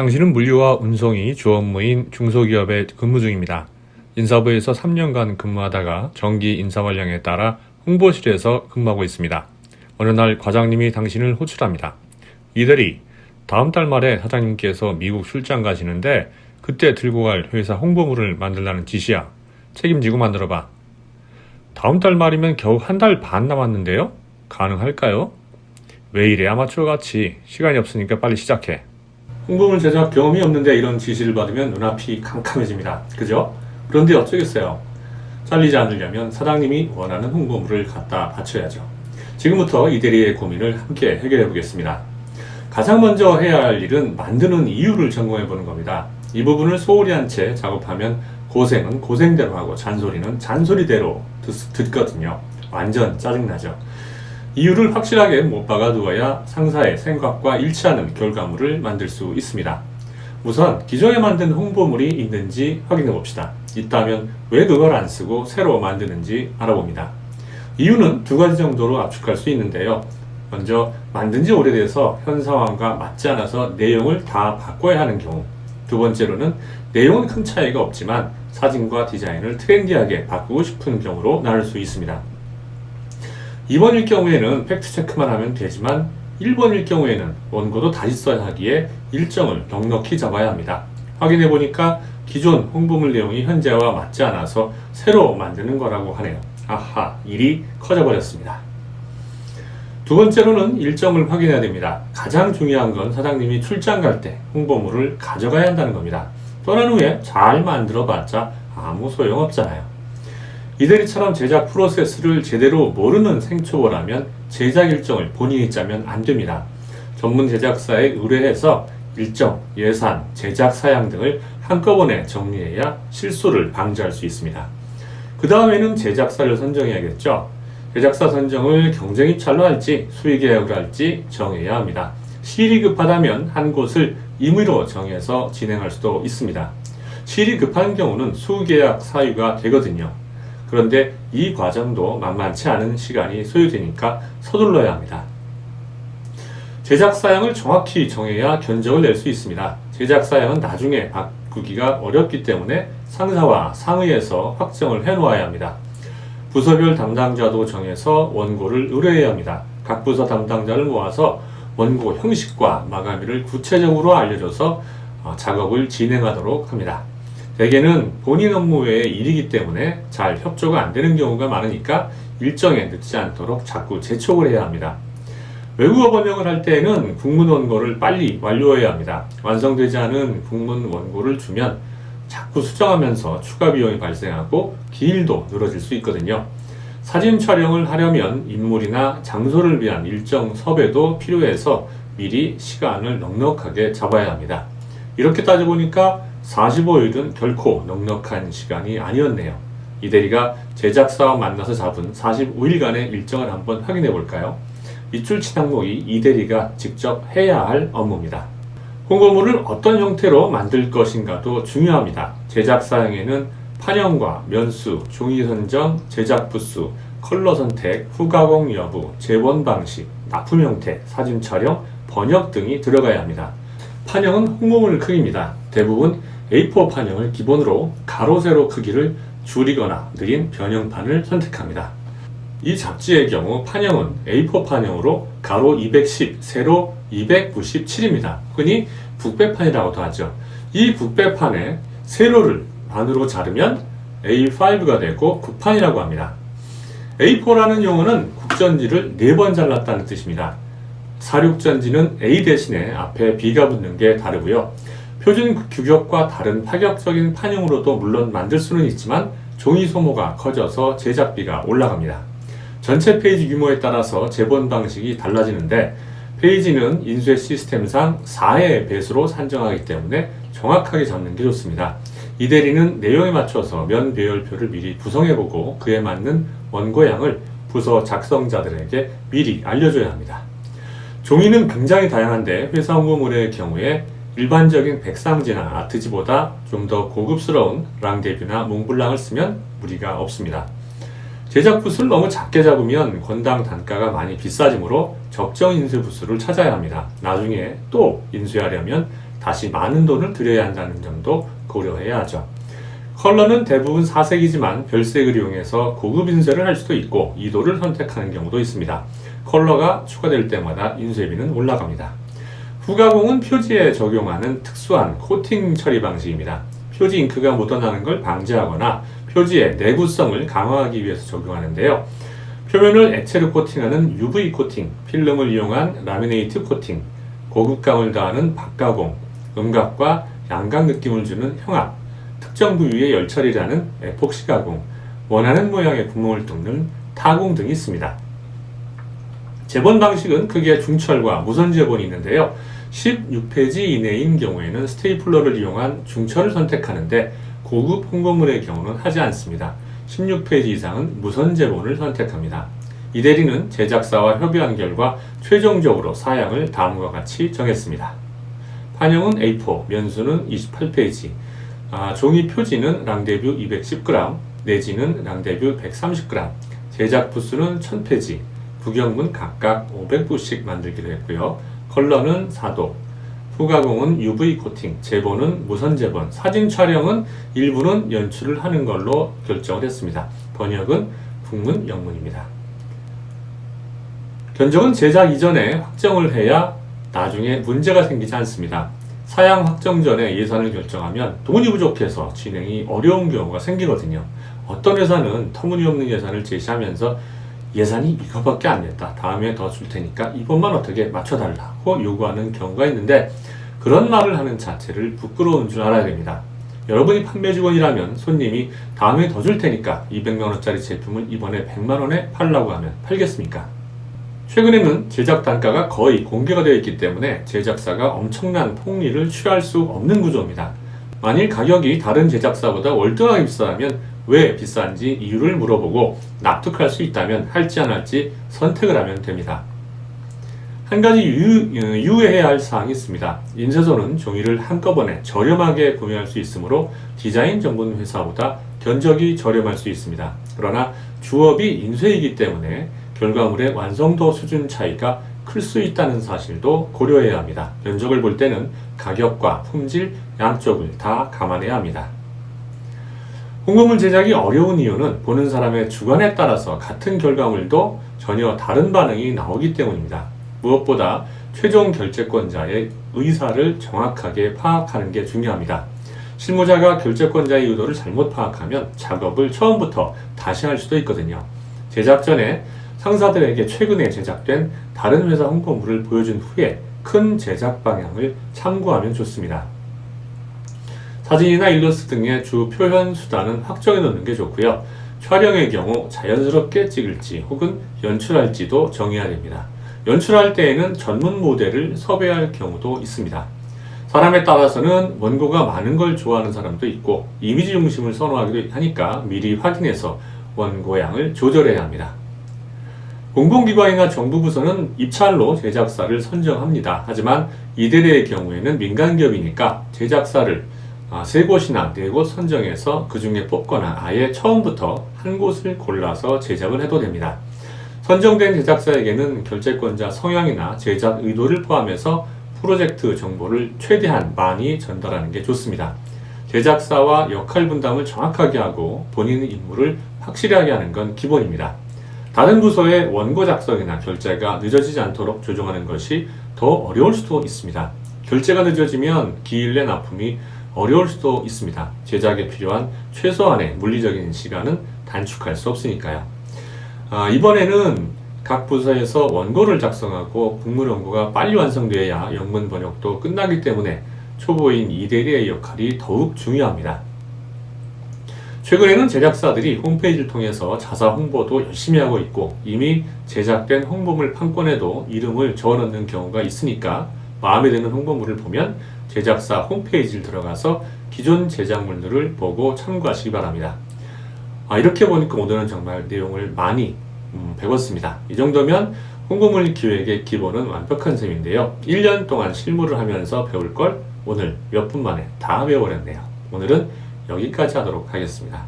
당신은 물류와 운송이 주 업무인 중소기업에 근무 중입니다. 인사부에서 3년간 근무하다가 정기 인사관령에 따라 홍보실에서 근무하고 있습니다. 어느 날 과장님이 당신을 호출합니다. 이대리, 다음 달 말에 사장님께서 미국 출장 가시는데 그때 들고 갈 회사 홍보물을 만들라는 지시야. 책임지고 만들어봐. 다음 달 말이면 겨우 한 달 반 남았는데요? 가능할까요? 왜 이래 아마추어같이. 시간이 없으니까 빨리 시작해. 홍보물 제작 경험이 없는데 이런 지시를 받으면 눈앞이 캄캄해집니다. 그죠? 그런데 어쩌겠어요. 잘리지 않으려면 사장님이 원하는 홍보물을 갖다 바쳐야죠. 지금부터 이대리의 고민을 함께 해결해 보겠습니다. 가장 먼저 해야 할 일은 만드는 이유를 점검해 보는 겁니다. 이 부분을 소홀히 한 채 작업하면 고생은 고생대로 하고 잔소리는 잔소리대로 듣거든요. 완전 짜증나죠. 이유를 확실하게 못 박아 두어야 상사의 생각과 일치하는 결과물을 만들 수 있습니다. 우선 기존에 만든 홍보물이 있는지 확인해 봅시다. 있다면 왜 그걸 안 쓰고 새로 만드는지 알아봅니다. 이유는 두 가지 정도로 압축할 수 있는데요. 먼저 만든 지 오래돼서 현 상황과 맞지 않아서 내용을 다 바꿔야 하는 경우. 두 번째로는 내용은 큰 차이가 없지만 사진과 디자인을 트렌디하게 바꾸고 싶은 경우로 나눌 수 있습니다. 2번일 경우에는 팩트체크만 하면 되지만 1번일 경우에는 원고도 다시 써야 하기에 일정을 넉넉히 잡아야 합니다. 확인해 보니까 기존 홍보물 내용이 현재와 맞지 않아서 새로 만드는 거라고 하네요. 아하, 일이 커져버렸습니다. 두 번째로는 일정을 확인해야 됩니다. 가장 중요한 건 사장님이 출장 갈 때 홍보물을 가져가야 한다는 겁니다. 떠난 후에 잘 만들어 봤자 아무 소용없잖아요. 이대리처럼 제작 프로세스를 제대로 모르는 생초보라면 제작 일정을 본인이 짜면 안 됩니다. 전문 제작사에 의뢰해서 일정, 예산, 제작 사양 등을 한꺼번에 정리해야 실수를 방지할 수 있습니다. 그 다음에는 제작사를 선정해야겠죠. 제작사 선정을 경쟁 입찰로 할지 수의 계약을 할지 정해야 합니다. 실이 급하다면 한 곳을 임의로 정해서 진행할 수도 있습니다. 실이 급한 경우는 수계약 사유가 되거든요. 그런데 이 과정도 만만치 않은 시간이 소요되니까 서둘러야 합니다. 제작 사양을 정확히 정해야 견적을 낼 수 있습니다. 제작 사양은 나중에 바꾸기가 어렵기 때문에 상사와 상의해서 확정을 해놓아야 합니다. 부서별 담당자도 정해서 원고를 의뢰해야 합니다. 각 부서 담당자를 모아서 원고 형식과 마감일을 구체적으로 알려줘서 작업을 진행하도록 합니다. 대개는 본인 업무 외의 일이기 때문에 잘 협조가 안 되는 경우가 많으니까 일정에 늦지 않도록 자꾸 재촉을 해야 합니다. 외국어 번역을 할 때에는 국문 원고를 빨리 완료해야 합니다. 완성되지 않은 국문 원고를 주면 자꾸 수정하면서 추가 비용이 발생하고 기일도 늘어질 수 있거든요. 사진 촬영을 하려면 인물이나 장소를 위한 일정 섭외도 필요해서 미리 시간을 넉넉하게 잡아야 합니다. 이렇게 따져보니까 45일은 결코 넉넉한 시간이 아니었네요. 이대리가 제작사와 만나서 잡은 45일간의 일정을 한번 확인해 볼까요? 밑줄 친 항목이 이대리가 직접 해야 할 업무입니다. 홍보물을 어떤 형태로 만들 것인가도 중요합니다. 제작 사양에는 판형과 면수, 종이 선정, 제작 부수, 컬러 선택, 후가공 여부, 재본 방식, 납품 형태, 사진 촬영, 번역 등이 들어가야 합니다. 판형은 홍보물 크기입니다. 대부분 A4 판형을 기본으로 가로 세로 크기를 줄이거나 느린 변형판을 선택합니다. 이 잡지의 경우 판형은 A4 판형으로 가로 210, 세로 297입니다. 흔히 북배판이라고도 하죠. 이 북배판에 세로를 반으로 자르면 A5가 되고 국판이라고 합니다. A4라는 용어는 국전지를 4번 잘랐다는 뜻입니다. 사륙전지는 A 대신에 앞에 B가 붙는 게 다르고요. 표준 규격과 다른 파격적인 판형으로도 물론 만들 수는 있지만 종이 소모가 커져서 제작비가 올라갑니다. 전체 페이지 규모에 따라서 재본 방식이 달라지는데 페이지는 인쇄 시스템상 4의 배수로 산정하기 때문에 정확하게 잡는 게 좋습니다. 이대리는 내용에 맞춰서 면 배열표를 미리 구성해보고 그에 맞는 원고량을 부서 작성자들에게 미리 알려줘야 합니다. 종이는 굉장히 다양한데 회사 홍보물의 경우에 일반적인 백상지나 아트지보다 좀 더 고급스러운 랑데뷰나 몽블랑을 쓰면 무리가 없습니다. 제작 부수를 너무 작게 잡으면 권당 단가가 많이 비싸지므로 적정 인쇄 부수를 찾아야 합니다. 나중에 또 인쇄하려면 다시 많은 돈을 들여야 한다는 점도 고려해야 하죠. 컬러는 대부분 사색이지만 별색을 이용해서 고급 인쇄를 할 수도 있고 2도를 선택하는 경우도 있습니다. 컬러가 추가될 때마다 인쇄비는 올라갑니다. 후가공은 표지에 적용하는 특수한 코팅 처리 방식입니다. 표지 잉크가 묻어나는 걸 방지하거나 표지의 내구성을 강화하기 위해서 적용하는데요. 표면을 액체로 코팅하는 UV 코팅, 필름을 이용한 라미네이트 코팅, 고급감을 더하는 박가공, 음각과 양각 느낌을 주는 형압, 특정 부위의 열처리라는 에폭시 가공, 원하는 모양의 구멍을 뚫는 타공 등이 있습니다. 재본 방식은 크게 중철과 무선 재본이 있는데요. 16페이지 이내인 경우에는 스테이플러를 이용한 중철을 선택하는데 고급 홍보물의 경우는 하지 않습니다. 16페이지 이상은 무선 재본을 선택합니다. 이 대리는 제작사와 협의한 결과 최종적으로 사양을 다음과 같이 정했습니다. 판형은 A4, 면수는 28페이지, 종이 표지는 랑데뷰 210g, 내지는 랑데뷰 130g, 제작 부수는 1000페이지, 부경문 각각 500부씩 만들기로 했고요. 컬러는 4도, 후가공은 UV 코팅, 제본은 무선 제본, 사진 촬영은 일부는 연출을 하는 걸로 결정을 했습니다. 번역은 북문 영문입니다. 견적은 제작 이전에 확정을 해야 나중에 문제가 생기지 않습니다. 사양 확정 전에 예산을 결정하면 돈이 부족해서 진행이 어려운 경우가 생기거든요. 어떤 회사는 터무니없는 예산을 제시하면서 예산이 이거밖에 안 됐다, 다음에 더 줄 테니까 이번만 어떻게 맞춰달라고 요구하는 경우가 있는데 그런 말을 하는 자체를 부끄러운 줄 알아야 됩니다. 여러분이 판매 직원이라면 손님이 다음에 더 줄 테니까 200만원짜리 제품을 이번에 100만원에 팔라고 하면 팔겠습니까? 최근에는 제작 단가가 거의 공개가 되어 있기 때문에 제작사가 엄청난 폭리를 취할 수 없는 구조입니다. 만일 가격이 다른 제작사보다 월등하게 비싸면 왜 비싼지 이유를 물어보고 납득할 수 있다면 할지 안 할지 선택을 하면 됩니다. 한 가지 유의해야 할 사항이 있습니다. 인쇄소는 종이를 한꺼번에 저렴하게 구매할 수 있으므로 디자인 전문 회사보다 견적이 저렴할 수 있습니다. 그러나 주업이 인쇄이기 때문에 결과물의 완성도 수준 차이가 클 수 있다는 사실도 고려해야 합니다. 면적을 볼 때는 가격과 품질 양쪽을 다 감안해야 합니다. 홍보물 제작이 어려운 이유는 보는 사람의 주관에 따라서 같은 결과물도 전혀 다른 반응이 나오기 때문입니다. 무엇보다 최종 결제권자의 의사를 정확하게 파악하는 게 중요합니다. 실무자가 결제권자의 의도를 잘못 파악하면 작업을 처음부터 다시 할 수도 있거든요. 제작 전에 상사들에게 최근에 제작된 다른 회사 홍보물을 보여준 후에 큰 제작 방향을 참고하면 좋습니다. 사진이나 일러스트 등의 주 표현 수단은 확정해 놓는 게 좋고요. 촬영의 경우 자연스럽게 찍을지 혹은 연출할지도 정해야 됩니다. 연출할 때에는 전문 모델을 섭외할 경우도 있습니다. 사람에 따라서는 원고가 많은 걸 좋아하는 사람도 있고 이미지 중심을 선호하기도 하니까 미리 확인해서 원고량을 조절해야 합니다. 공공기관이나 정부 부서는 입찰로 제작사를 선정합니다. 하지만 이대리의 경우에는 민간기업이니까 제작사를 3곳이나 4곳 선정해서 그 중에 뽑거나 아예 처음부터 한 곳을 골라서 제작을 해도 됩니다. 선정된 제작사에게는 결제권자 성향이나 제작 의도를 포함해서 프로젝트 정보를 최대한 많이 전달하는 게 좋습니다. 제작사와 역할 분담을 정확하게 하고 본인의 임무를 확실하게 하는 건 기본입니다. 다른 부서의 원고 작성이나 결제가 늦어지지 않도록 조정하는 것이 더 어려울 수도 있습니다. 결제가 늦어지면 기일 내 납품이 어려울 수도 있습니다. 제작에 필요한 최소한의 물리적인 시간은 단축할 수 없으니까요. 이번에는 각 부서에서 원고를 작성하고 국물 원고가 빨리 완성되어야 영문 번역도 끝나기 때문에 초보인 이대리의 역할이 더욱 중요합니다. 최근에는 제작사들이 홈페이지를 통해서 자사 홍보도 열심히 하고 있고 이미 제작된 홍보물 판권에도 이름을 적어놓는 경우가 있으니까 마음에 드는 홍보물을 보면 제작사 홈페이지를 들어가서 기존 제작물들을 보고 참고하시기 바랍니다. 이렇게 보니까 오늘은 정말 내용을 많이 배웠습니다. 이 정도면 홍보물 기획의 기본은 완벽한 셈인데요. 1년 동안 실무를 하면서 배울 걸 오늘 몇 분 만에 다 배워버렸네요. 오늘은 여기까지 하도록 하겠습니다.